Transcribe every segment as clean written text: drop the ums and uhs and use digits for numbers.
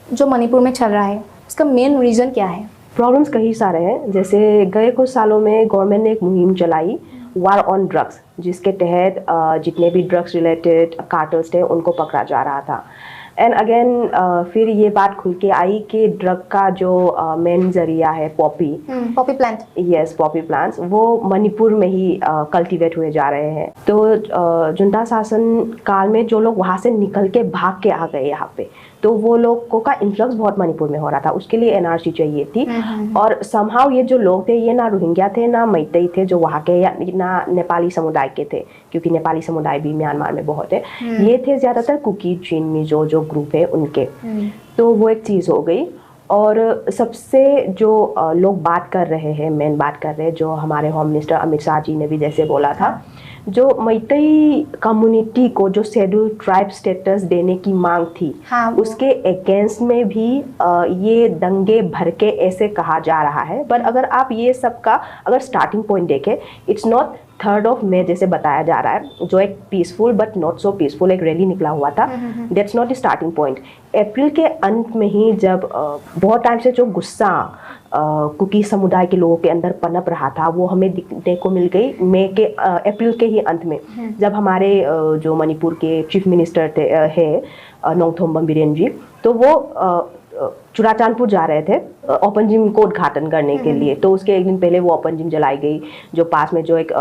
जो मणिपुर में चल रहा है उसका मेन रीज़न क्या है? प्रॉब्लम्स कई सारे हैं। जैसे गए कुछ सालों में गवर्नमेंट ने एक मुहिम चलाई, वार ऑन ड्रग्स, जिसके तहत जितने भी ड्रग्स रिलेटेड कार्टल्स थे उनको पकड़ा जा रहा था। एंड अगेन फिर ये बात खुल के आई कि ड्रग का जो मेन जरिया है Poppy plant, yes Poppy plants, वो मणिपुर में ही कल्टीवेट हुए जा रहे हैं। तो जुंटा शासन काल में जो लोग वहाँ से निकल के भाग के आ गए यहाँ पे, तो वो लोगों का इन्फ्लक्स बहुत मणिपुर में हो रहा था। उसके लिए एनआरसी चाहिए थी। और समहाउ ये जो लोग थे ये ना रोहिंग्या थे ना मैतेई थे जो वहाँ के, या ना नेपाली समुदाय के थे, क्योंकि नेपाली समुदाय भी म्यांमार में बहुत है। ये थे ज़्यादातर कुकी, चीन, मिजो जो ग्रुप है उनके। तो वो एक चीज़ हो गई। और सबसे जो लोग बात कर रहे हैं, मेन बात कर रहे हैं, जो हमारे होम मिनिस्टर अमित शाह जी ने भी जैसे बोला था, जो मैतेई कम्युनिटी को जो शेड्यूल ट्राइब स्टेटस देने की मांग थी, उसके अगेंस्ट में भी ये दंगे भर के ऐसे कहा जा रहा है। बट अगर आप ये सब का अगर स्टार्टिंग पॉइंट देखें, इट्स नॉट 3 मई जैसे बताया जा रहा है, जो एक peaceful but not so peaceful एक रैली निकला हुआ था, that's not the starting point. अप्रैल के अंत में ही जब बहुत टाइम से जो गुस्सा कुकी समुदाय के लोगों के अंदर पनप रहा था, वो हमें दिखने को मिल गई अप्रैल के ही अंत में, जब हमारे जो मणिपुर के चीफ मिनिस्टर थे नोंगथोम्बम बिरेन जी, तो वो चुराचांदपुर जा रहे थे ओपन जिम को उद्घाटन करने के लिए। तो उसके एक दिन पहले वो ओपन जिम जलाई गई, जो पास में जो एक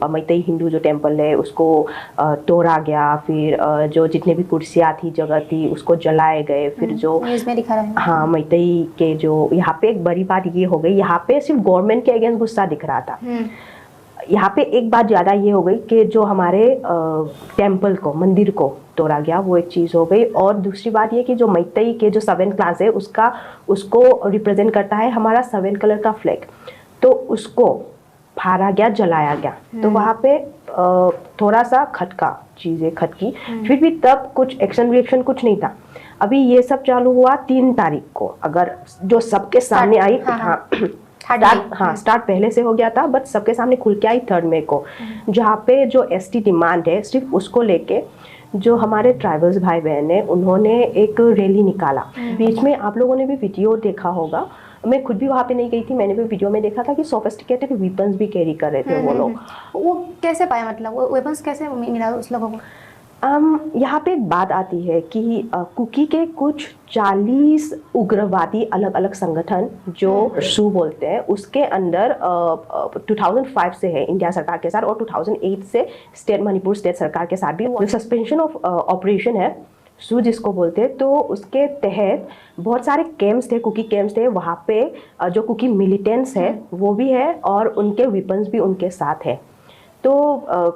मैतेई हिंदू जो टेम्पल है उसको तोड़ा गया। फिर जो जितने भी कुर्सियाँ थी, जगह थी, उसको जलाए गए। फिर जो न्यूज़ में दिखा रहा है, हाँ, मैतेई के जो यहाँ पे एक बड़ी बात ये हो गई, यहाँ पे सिर्फ गवर्नमेंट के अगेंस्ट गुस्सा दिख रहा था। यहाँ पे एक बात ज़्यादा ये हो गई कि जो हमारे टेम्पल को, मंदिर को तोड़ा गया, वो एक चीज़ हो गई। और दूसरी बात ये कि जो मैतेई के जो 7 क्लास है उसको रिप्रेजेंट करता है हमारा 7 कलर का फ्लैग, तो उसको फाड़ा गया, जलाया गया। तो वहाँ पे थोड़ा सा खटका चीज़ें खटकी। फिर भी तब कुछ एक्शन रिएक्शन कुछ नहीं था। अभी ये सब चालू हुआ 3 तारीख को, अगर जो सबके सामने आई, स्टार्ट पहले से हो गया था, बट सबके सामने खुल के आई 3 मई को, जहाँ पे जो एसटी डिमांड है सिर्फ उसको लेके जो हमारे ट्राइबल्स भाई बहन हैं उन्होंने एक रैली निकाला। बीच में आप लोगों ने भी वीडियो देखा होगा, मैं खुद भी वहाँ पे नहीं गई थी, मैंने भी वीडियो में देखा था कि सोफिस्टिकेटेड वेपन्स भी कैरी कर रहे थे वो लोग। वो कैसे पाया, मतलब वो वेपन्स कैसे मिला उस लोगों को? यहाँ पे एक बात आती है कि कुकी के कुछ 40 उग्रवादी अलग अलग संगठन जो शू बोलते हैं, उसके अंदर 2005 से है इंडिया सरकार के साथ, और 2008 से मणिपुर स्टेट सरकार के साथ भी सस्पेंशन ऑफ ऑपरेशन है, शू जिसको बोलते हैं। तो उसके तहत बहुत सारे कैंप्स थे, कुकी कैंप्स थे वहाँ पे, जो कुकी मिलिटेंट्स है वो भी है और उनके वेपन्स भी उनके साथ है। तो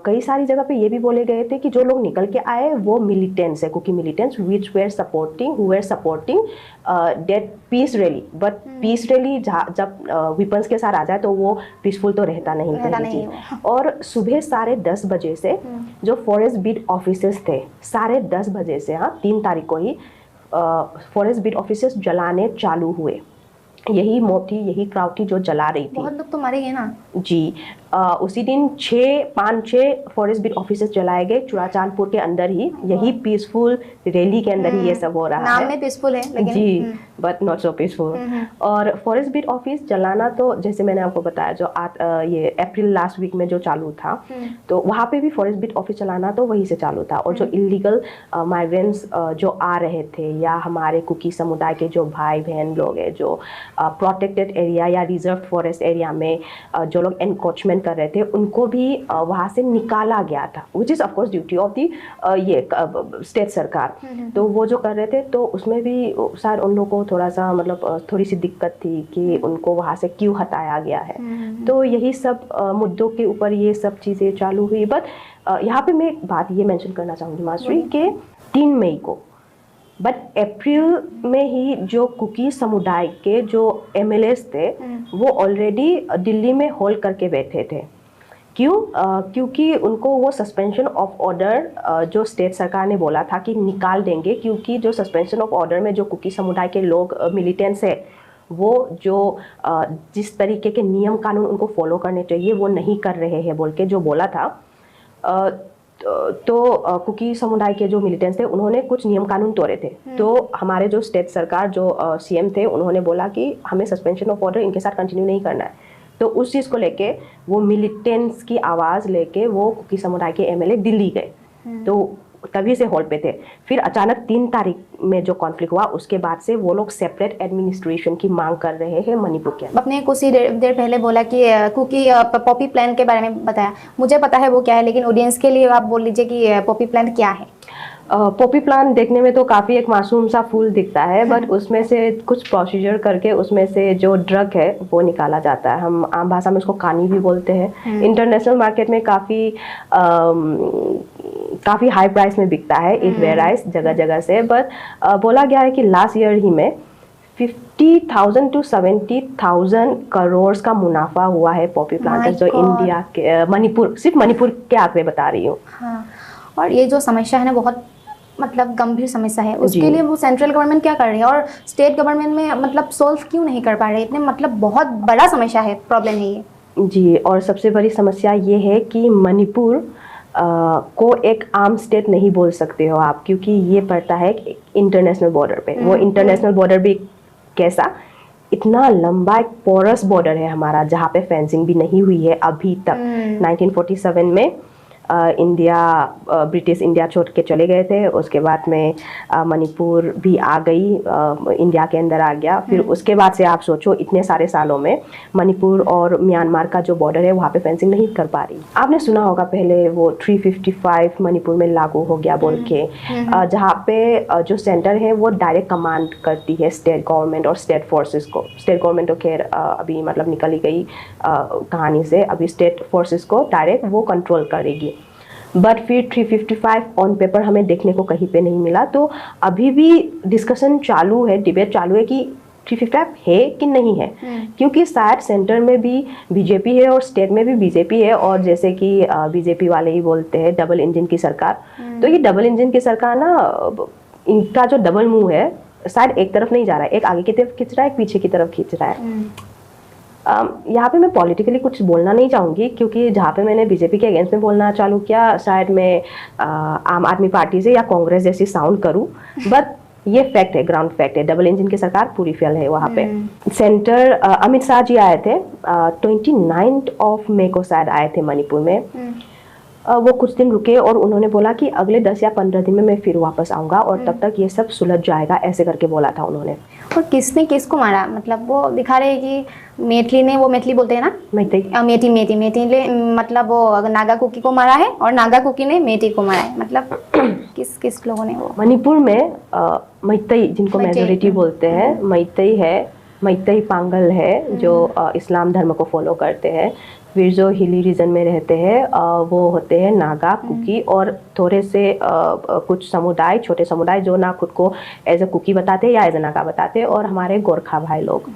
कई सारी जगह पे ये भी बोले गए थे कि जो लोग निकल के आए वो मिलिटेंट्स है, Kuki militants who were supporting that peace rally. But peace rally जब वेपन्स के साथ आ जाए तो वो पीसफुल तो रहता नहीं। और सुबह 10:30 बजे से जो फॉरेस्ट बीट ऑफिसर्स थे, 10:30 बजे से, 3 तारीख को ही फॉरेस्ट बीट ऑफिसर्स जलाने चालू हुए। यही मॉब थी, यही क्राउड थी जो जला रही थी। बहुत लोग तो मारे गए ना जी। उसी दिन 5-6 फॉरेस्ट बीट ऑफिसर्स जलाए गए चुराचांदपुर के अंदर ही, यही पीसफुल रैली के अंदर ही ये सब हो रहा है। नाम में पीसफुल है लेकिन जी, बट नॉट सो पीसफुल। और फॉरेस्ट बीट ऑफिस जलाना तो जैसे मैंने आपको बताया, जो ये अप्रैल लास्ट वीक में जो चालू था, तो वहाँ पे भी फॉरेस्ट बीट ऑफिस चलाना तो वहीं से चालू था। और जो इलीगल माइग्रेंट्स जो आ रहे थे, या हमारे कुकी समुदाय के जो भाई बहन लोग हैं जो प्रोटेक्टेड एरिया या रिजर्व फॉरेस्ट एरिया में जो लोग एनक्रोचमेंट कर रहे थे, उनको भी वहाँ से निकाला गया था, which is of course duty of the ये स्टेट सरकार। तो वो जो कर रहे थे, तो उसमें भी शायद उन लोगों को थोड़ा सा मतलब थोड़ी सी दिक्कत थी कि उनको वहाँ से क्यों हटाया गया है। तो यही सब मुद्दों के ऊपर ये सब चीज़ें चालू हुई। बट यहाँ पे मैं एक बात ये मेंशन करना चाहूँगी मास्टरी, कि 3 मई को, बट अप्रैल में ही जो कुकी समुदाय के जो एमएलएस थे वो ऑलरेडी दिल्ली में होल्ड करके बैठे थे। क्यों? क्योंकि उनको वो सस्पेंशन ऑफ ऑर्डर जो स्टेट सरकार ने बोला था कि निकाल देंगे, क्योंकि जो सस्पेंशन ऑफ ऑर्डर में जो कुकी समुदाय के लोग मिलिटेंट्स है, वो जो जिस तरीके के नियम कानून उनको फॉलो करने चाहिए वो नहीं कर रहे हैं बोल के जो बोला था। तो कुकी समुदाय के जो मिलिटेंट्स थे उन्होंने कुछ नियम कानून तोड़े थे। तो हमारे जो स्टेट सरकार जो सीएम थे उन्होंने बोला कि हमें सस्पेंशन ऑफ ऑर्डर इनके साथ कंटिन्यू नहीं करना है। तो उस चीज़ को लेके वो मिलिटेंट्स की आवाज़ लेके वो कुकी समुदाय के एमएलए दिल्ली गए। तो तभी से हॉल पे थे। फिर अचानक 3 तारीख में जो कॉन्फ्लिक्ट हुआ उसके बाद से वो लोग सेपरेट एडमिनिस्ट्रेशन की मांग कर रहे हैं मणिपुर के अंदर। आपने कुछ ही देर पहले बोला कि कुकी पॉपी प्लान के बारे में बताया, मुझे पता है वो क्या है, लेकिन ऑडियंस के लिए आप बोल लीजिए कि पॉपी प्लान क्या है। पॉपी प्लांट देखने में तो काफ़ी एक मासूम सा फूल दिखता है, बट उसमें से कुछ प्रोसीजर करके उसमें से जो ड्रग है वो निकाला जाता है। हम आम भाषा में उसको कानी भी बोलते हैं। इंटरनेशनल मार्केट में काफ़ी हाई प्राइस में बिकता है, इट वेराइज जगह जगह से। बट बोला गया है कि लास्ट ईयर ही में 50,000 to 70,000 करोड़ का मुनाफा हुआ है पॉपी प्लांट जो इंडिया के मणिपुर, सिर्फ मणिपुर के आंकड़े बता रही हूँ। हाँ, और ये जो समस्या है ना बहुत मतलब गंभीर समस्या है, उसके लिए वो सेंट्रल गवर्नमेंट क्या कर रही है और स्टेट गवर्नमेंट में मतलब सोल्व क्यों नहीं कर पा रहे? इतने मतलब बहुत बड़ा समस्या है, प्रॉब्लम है ये। जी, और सबसे बड़ी समस्या ये है कि मणिपुर को एक आर्म स्टेट नहीं बोल सकते हो आप, क्योंकि ये पड़ता है इंटरनेशनल बॉर्डर पे। वो इंटरनेशनल बॉर्डर भी कैसा, इतना लंबा एक पोरस बॉर्डर है हमारा जहाँ पे फेंसिंग भी नहीं हुई है अभी तक। 1947 में ब्रिटिश इंडिया छोड़ के चले गए थे। उसके बाद में मणिपुर भी आ गई, इंडिया के अंदर आ गया। फिर उसके बाद से आप सोचो इतने सारे सालों में मणिपुर और म्यांमार का जो बॉर्डर है वहाँ पे फेंसिंग नहीं कर पा रही। आपने सुना होगा पहले वो 355 मणिपुर में लागू हो गया बोल के, जहाँ पे जो सेंटर है वो डायरेक्ट कमांड करती है स्टेट गवर्नमेंट और स्टेट फोर्सेस को। स्टेट गवर्नमेंट तो खैर अभी मतलब निकल ही गई कहानी से, अभी स्टेट फोर्सेस को डायरेक्ट वो कंट्रोल करेगी। बट फिर 355 ऑन पेपर हमें देखने को कहीं पे नहीं मिला। तो अभी भी डिस्कशन चालू है, डिबेट चालू है कि 355 है कि नहीं है, क्योंकि शायद सेंटर में भी बीजेपी है और स्टेट में भी बीजेपी है, और जैसे कि बीजेपी वाले ही बोलते हैं डबल इंजन की सरकार। तो ये डबल इंजन की सरकार ना, इनका जो डबल मुंह है शायद एक तरफ नहीं जा रहा है, एक आगे की तरफ खींच रहा है, एक पीछे की तरफ खींच रहा है। यहाँ पे मैं पॉलिटिकली कुछ बोलना नहीं चाहूँगी, क्योंकि जहाँ पे मैंने बीजेपी के अगेंस्ट में बोलना चालू किया शायद मैं आम आदमी पार्टी से या कांग्रेस जैसी साउंड करूँ, बट ये फैक्ट है, ग्राउंड फैक्ट है। डबल इंजन की सरकार पूरी फेल है वहाँ पे। सेंटर अमित शाह जी आए थे 29 मई को शायद आए थे मणिपुर में। वो कुछ दिन रुके और उन्होंने बोला कि अगले 10 या 15 दिन में मैं फिर वापस आऊँगा और तब तक ये सब सुलझ जाएगा, ऐसे करके बोला था उन्होंने। और किसने किसको मारा? मतलब वो दिखा रहे हैं कि मेटली ने, वो मेटली बोलते हैं ना, मेटी ने मतलब वो नागा कुकी को मारा है और नागा कुकी ने मेटी को मारा है। मतलब किस लोगों ने? वो मणिपुर में मैतई, जिनको मेजोरिटी बोलते हैं, मैतई है, मैतई पांगल है जो इस्लाम धर्म को फॉलो करते हैं। फिर जो हिली रीजन में रहते हैं वो होते हैं नागा, कुकी, और थोड़े से कुछ समुदाय, छोटे समुदाय जो ना खुद को एज ए कुकी बताते हैं या एज ए नागा बताते हैं, और हमारे गोरखा भाई लोग।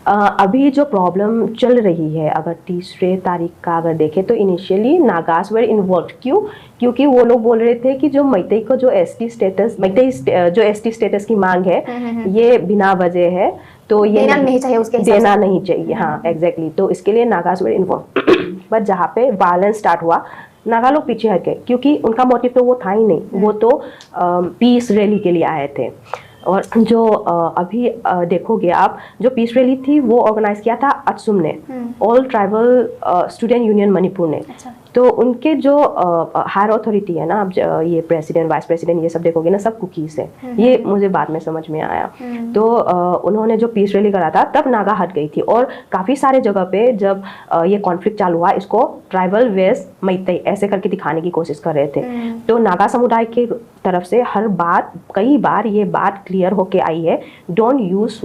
अभी जो प्रॉब्लम चल रही है, अगर 3 तारीख का अगर देखें तो इनिशियली नागास वर इन्वॉल्व। क्यों? क्योंकि वो लोग बोल रहे थे कि जो मैतई को जो एसटी स्टेटस, जो एसटी स्टेटस की मांग है ये बिना वजह है, तो ये देना नहीं चाहिए, उसके देना नहीं चाहिए। हाँ एग्जैक्टली। तो इसके लिए नागास वर इन्वॉल्व। बट जहाँ पे वायलेंस स्टार्ट हुआ नागा लोग पीछे हट गए, क्योंकि उनका मोटिव तो वो था ही नहीं, वो तो पीस रैली के लिए आए थे। और जो अभी देखोगे आप, जो पीस रैली थी वो ऑर्गेनाइज किया था अचसुम ने, all tribal student union Manipur ने। तो उनके जो हायर अथॉरिटी है ना, अब ये प्रेसिडेंट, वाइस प्रेसिडेंट, ये सब देखोगे ना, सब कुकीज है। ये मुझे बाद में समझ में आया। तो उन्होंने जो पीस रैली करा था तब नागा हट गई थी, और काफ़ी सारे जगह पे जब ये कॉन्फ्लिक्ट चालू हुआ इसको ट्राइबल वेस मैतई ऐसे करके दिखाने की कोशिश कर रहे थे। तो नागा समुदाय की तरफ से कई बार ये बात क्लियर होके आई है, don't use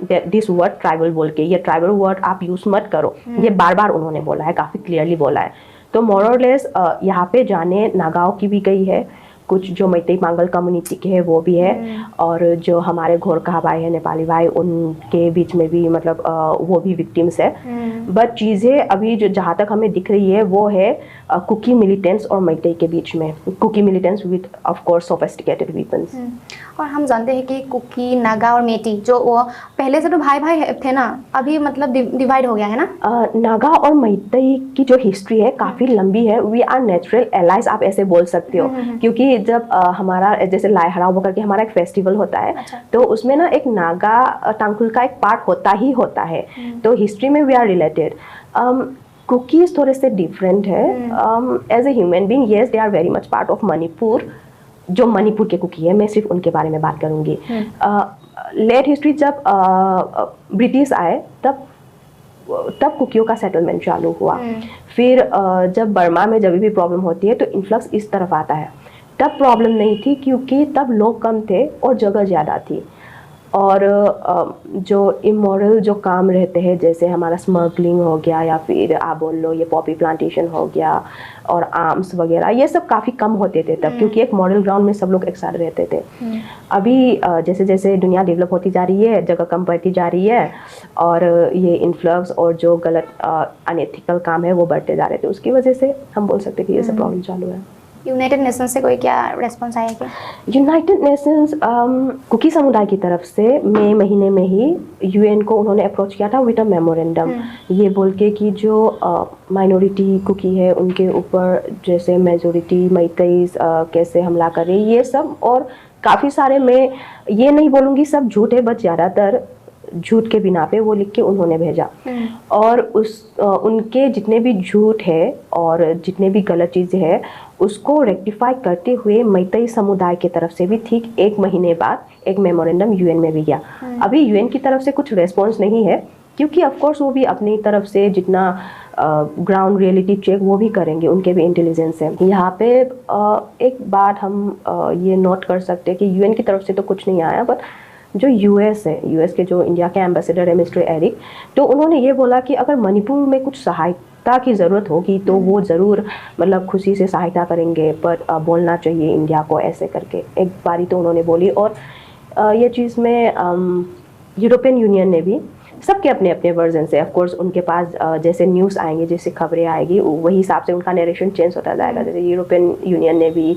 this word tribal बोल के, ये ट्राइबल वर्ड आप यूज मत करो। ये बार बार उन्होंने बोला है, काफ़ी क्लियरली बोला है। तो मोर और लेस यहाँ पे जाने नागाओं की भी गई है, कुछ जो मैतई पांगल कम्युनिटी के हैं वो भी है, और जो हमारे गोरखा भाई है, नेपाली भाई, उनके बीच में भी मतलब वो भी विक्टिम्स है। बट चीज़ें अभी जो जहाँ तक हमें दिख रही है वो है कुकी मिलिटेंट्स और मैतई के बीच में, Kuki militants with of course sophisticated weapons. और हम जानते हैं कि कुकी, नागा और मेटी जो वो पहले से तो भाई भाई थे ना, अभी मतलब डिवाइड हो गया है ना। नागा और मैतेई की जो हिस्ट्री है काफ़ी लंबी है। वी आर नेचुरल एलाइज, आप ऐसे बोल सकते हो। क्योंकि जब हमारा जैसे लाई हड़ाओ करके हमारा एक फेस्टिवल होता है, अच्छा। तो उसमें ना एक नागा टांकुल का एक पार्ट होता ही होता है। तो हिस्ट्री में वी आर रिलेटेड। कुकीज थोड़े से डिफरेंट है। As a human being, yes they are very much part of Manipur. जो मणिपुर के कुकी है, मैं सिर्फ उनके बारे में बात करूंगी। लेट हिस्ट्री, जब ब्रिटिश आए तब कुकियों का सेटलमेंट चालू हुआ। फिर जब बर्मा में जब भी प्रॉब्लम होती है तो इन्फ्लक्स इस तरफ आता है। तब प्रॉब्लम नहीं थी क्योंकि तब लोग कम थे और जगह ज़्यादा थी। और जो इमोरल जो काम रहते हैं, जैसे हमारा स्मगलिंग हो गया या फिर आप बोल लो ये पॉपी प्लांटेशन हो गया और आर्म्स वगैरह, ये सब काफ़ी कम होते थे तब, क्योंकि एक मॉडल ग्राउंड में सब लोग एक साथ रहते थे। अभी जैसे जैसे दुनिया डेवलप होती जा रही है, जगह कम पड़ती जा रही है और ये इन्फ्लक्स और जो गलत अनएथिकल काम है वो बढ़ते जा रहे थे, उसकी वजह से हम बोल सकते हैं कि ये सब प्रॉब्लम चालू है। यूनाइटेड नेशंस से कोई क्या रिस्पॉन्स आया क्या? यूनाइटेड नेशंस कुकी समुदाय की तरफ से मई महीने में ही यूएन को उन्होंने अप्रोच किया था विद अ मेमोरेंडम, ये बोल के कि जो माइनॉरिटी कुकी है उनके ऊपर जैसे मेजोरिटी मैतेई कैसे हमला करे, ये सब। और काफ़ी सारे, मैं ये नहीं बोलूँगी सब झूठ है, बट ज़्यादातर झूठ के बिना पे वो लिख के उन्होंने भेजा। और उनके जितने भी झूठ है और जितने भी गलत चीज़ें हैं उसको रेक्टिफाई करते हुए मैतेई समुदाय की तरफ से भी ठीक 1 महीने बाद एक मेमोरेंडम यूएन में भी गया। अभी यूएन की तरफ से कुछ रेस्पॉन्स नहीं है, क्योंकि ऑफ कोर्स वो भी अपनी तरफ से जितना ग्राउंड रियलिटी चेक वो भी करेंगे, उनके भी इंटेलिजेंस है। यहाँ पे एक बात हम ये नोट कर सकते हैं कि यूएन की तरफ से तो कुछ नहीं आया, बट जो यूएस है, यूएस के जो इंडिया के एम्बेसडर है मिस्टर एरिक, तो उन्होंने ये बोला कि अगर मणिपुर में कुछ सहायता की ज़रूरत होगी तो वो ज़रूर मतलब खुशी से सहायता करेंगे, पर बोलना चाहिए इंडिया को ऐसे करके एक बारी तो उन्होंने बोली। और ये चीज़ में यूरोपियन यूनियन ने भी, सबके अपने अपने वर्जन से, ऑफ कोर्स उनके पास जैसे न्यूज़ आएंगे, जैसे खबरें आएगी, वही हिसाब से उनका नरेशन चेंज होता जाएगा। जैसे यूरोपियन यूनियन ने भी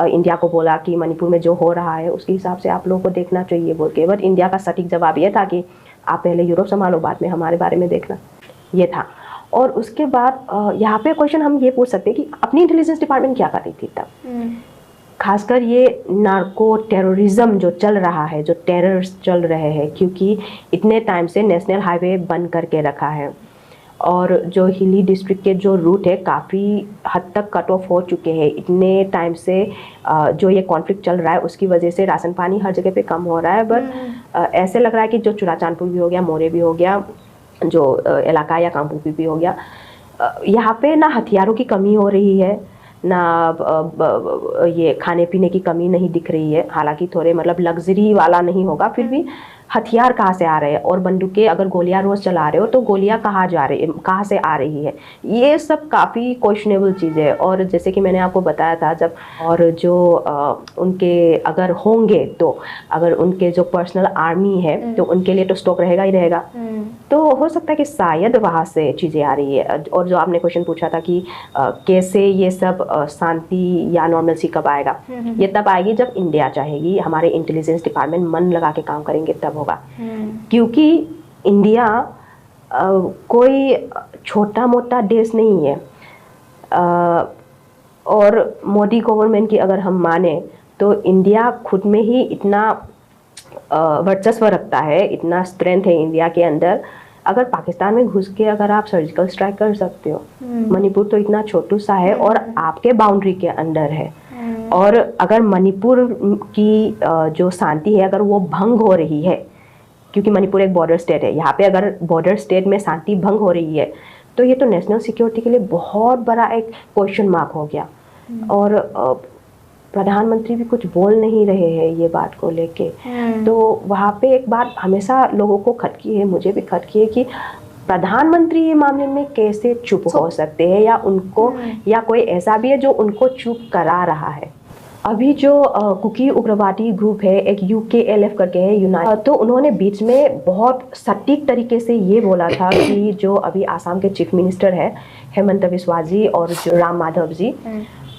इंडिया को बोला कि मणिपुर में जो हो रहा है उसके हिसाब से आप लोगों को देखना चाहिए बोल के, बट इंडिया का सटीक जवाब ये था कि आप पहले यूरोप संभालो, बाद में हमारे बारे में देखना, ये था। और उसके बाद यहाँ पे क्वेश्चन हम ये पूछ सकते हैं कि अपनी इंटेलिजेंस डिपार्टमेंट क्या कर रही थी तब, खासकर ये नार्को टेररिज्म जो चल रहा है, जो टेरर्स चल रहे हैं, क्योंकि इतने टाइम से नेशनल हाईवे बंद करके रखा है और जो हिली डिस्ट्रिक्ट के जो रूट है काफ़ी हद तक कट ऑफ हो चुके हैं। इतने टाइम से जो ये कॉन्फ्लिक्ट चल रहा है उसकी वजह से राशन पानी हर जगह पे कम हो रहा है, बट ऐसे लग रहा है कि जो चुराचांदपुर भी हो गया, मोरे भी हो गया, जो इलाका या कामपुर भी हो गया, यहाँ पे ना हथियारों की कमी हो रही है, ना ये खाने पीने की कमी नहीं दिख रही है। हालांकि थोड़े मतलब लग्जरी वाला नहीं होगा, फिर भी हथियार कहाँ से आ रहे हैं, और बंदूकें अगर गोलियां रोज चला रहे हो तो गोलियां कहाँ से आ रही है, ये सब काफ़ी क्वेश्चनेबल चीज़ है। और जैसे कि मैंने आपको बताया था जब, और जो उनके अगर होंगे तो अगर उनके जो पर्सनल आर्मी है तो उनके लिए तो स्टॉक रहेगा ही रहेगा, तो हो सकता है कि शायद वहाँ से चीज़ें आ रही है। और जो आपने क्वेश्चन पूछा था कि कैसे ये सब शांति या नॉर्मलसी कब आएगा, ये तब आएगी जब इंडिया चाहेगी, हमारे इंटेलिजेंस डिपार्टमेंट मन लगा के काम करेंगे तब होगा। क्योंकि इंडिया कोई छोटा मोटा देश नहीं है, और मोदी गवर्नमेंट की अगर हम माने तो इंडिया खुद में ही इतना वर्चस्व रखता है, इतना स्ट्रेंथ है इंडिया के अंदर। अगर पाकिस्तान में घुस के अगर आप सर्जिकल स्ट्राइक कर सकते हो, मणिपुर तो इतना छोटू सा है और आपके बाउंड्री के अंदर है, और अगर मणिपुर की जो शांति है अगर वो भंग हो रही है, क्योंकि मणिपुर एक बॉर्डर स्टेट है, यहाँ पे अगर बॉर्डर स्टेट में शांति भंग हो रही है तो ये तो नेशनल सिक्योरिटी के लिए बहुत बड़ा एक क्वेश्चन मार्क हो गया। और प्रधानमंत्री भी कुछ बोल नहीं रहे हैं ये बात को लेके, तो वहाँ पे एक बात हमेशा लोगों को खटकी है, मुझे भी खटकी है कि प्रधानमंत्री ये मामले में कैसे चुप हो सकते हैं, या उनको या कोई ऐसा भी है जो उनको चुप करा रहा है। अभी जो कुकी उग्रवादी ग्रुप है, एक UKLF करके है, तो उन्होंने बीच में बहुत सटीक तरीके से ये बोला था कि जो अभी आसाम के चीफ मिनिस्टर है हेमंत बिस्वा जी और जो राम माधव जी,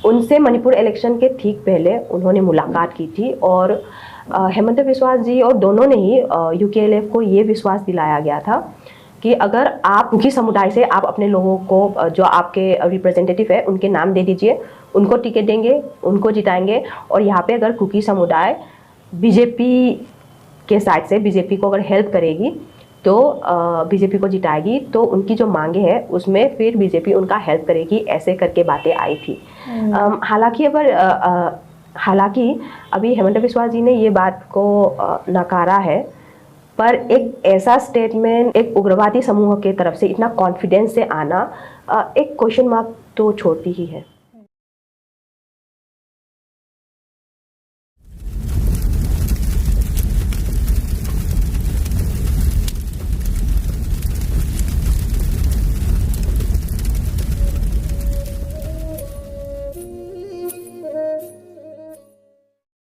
उनसे मणिपुर इलेक्शन के ठीक पहले उन्होंने मुलाकात की थी, और हेमंत बिस्वा जी और दोनों ने ही यूकेएलएफ को ये विश्वास दिलाया गया था कि अगर आप कुकी समुदाय से आप अपने लोगों को जो आपके रिप्रेजेंटेटिव है उनके नाम दे दीजिए, उनको टिकट देंगे, उनको जिताएंगे। और यहाँ पे अगर कुकी समुदाय बीजेपी के साइड से बीजेपी को अगर हेल्प करेगी तो बीजेपी को जिताएगी, तो उनकी जो मांगे हैं उसमें फिर बीजेपी उनका हेल्प करेगी, ऐसे करके बातें आई थी। हालांकि अभी हेमंत बिस्वा जी ने ये बात को नकारा है, पर एक ऐसा स्टेटमेंट एक उग्रवादी समूह के तरफ से इतना कॉन्फिडेंस से आना एक क्वेश्चन मार्क तो छोड़ती ही है।